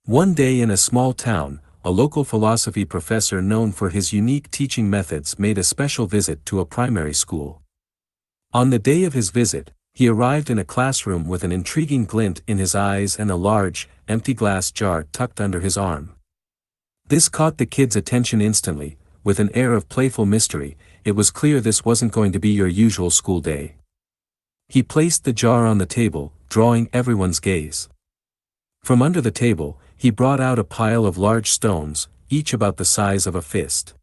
One day in a small town, a local philosophy professor known for his unique teaching methods made a special visit to a primary school. On the day of his visit, he arrived in a classroom with an intriguing glint in his eyes and a large, empty glass jar tucked under his arm. This caught the kids' attention instantly. With an air of playful mystery, it was clear this wasn't going to be your usual school day. He placed the jar on the table, drawing everyone's gaze. From under the table, he brought out a pile of large stones, each about the size of a fist.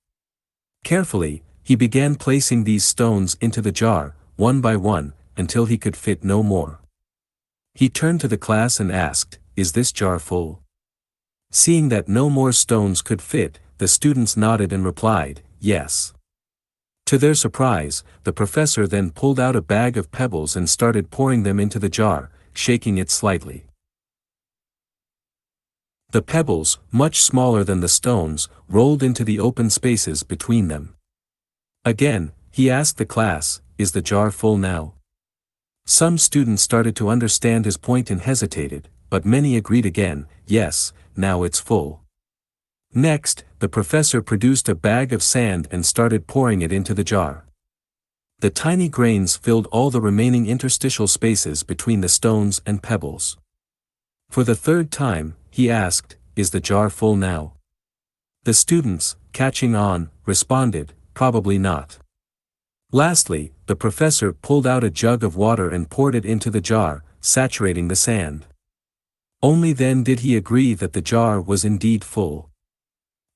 Carefully, he began placing these stones into the jar, one by one, until he could fit no more. He turned to the class and asked, "Is this jar full?" Seeing that no more stones could fit, the students nodded and replied, "Yes." To their surprise, the professor then pulled out a bag of pebbles and started pouring them into the jar, shaking it slightly. The pebbles, much smaller than the stones, rolled into the open spaces between them. Again, he asked the class, "Is the jar full now?" Some students started to understand his point and hesitated, but many agreed again, "Yes, now it's full." Next, the professor produced a bag of sand and started pouring it into the jar. The tiny grains filled all the remaining interstitial spaces between the stones and pebbles. For the third time, he asked, "Is the jar full now?" The students, catching on, responded, "Probably not." Lastly, the professor pulled out a jug of water and poured it into the jar, saturating the sand. Only then did he agree that the jar was indeed full.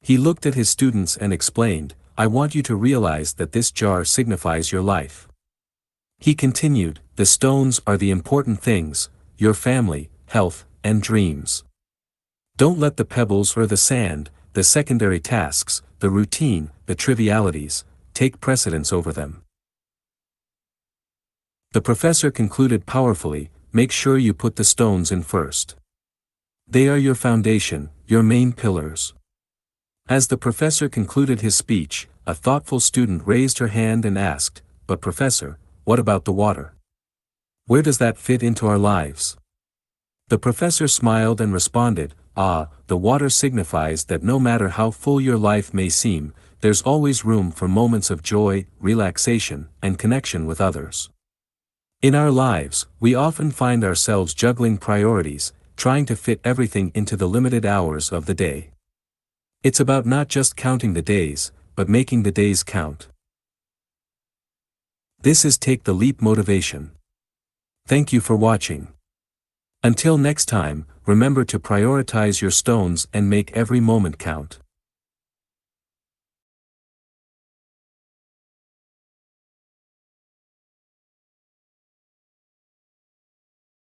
He looked at his students and explained, "I want you to realize that this jar signifies your life." He continued, "The stones are the important things, your family, health, and dreams. Don't let the pebbles or the sand, the secondary tasks, the routine, the trivialities, take precedence over them." The professor concluded powerfully, "Make sure you put the stones in first. They are your foundation, your main pillars." As the professor concluded his speech, a thoughtful student raised her hand and asked, "But professor, what about the water? Where does that fit into our lives?" The professor smiled and responded, The water signifies that no matter how full your life may seem, there's always room for moments of joy, relaxation, and connection with others. In our lives, we often find ourselves juggling priorities, trying to fit everything into the limited hours of the day. It's about not just counting the days, but making the days count. This is Take the Leap Motivation. Thank you for watching. Until next time, remember to prioritize your stones and make every moment count.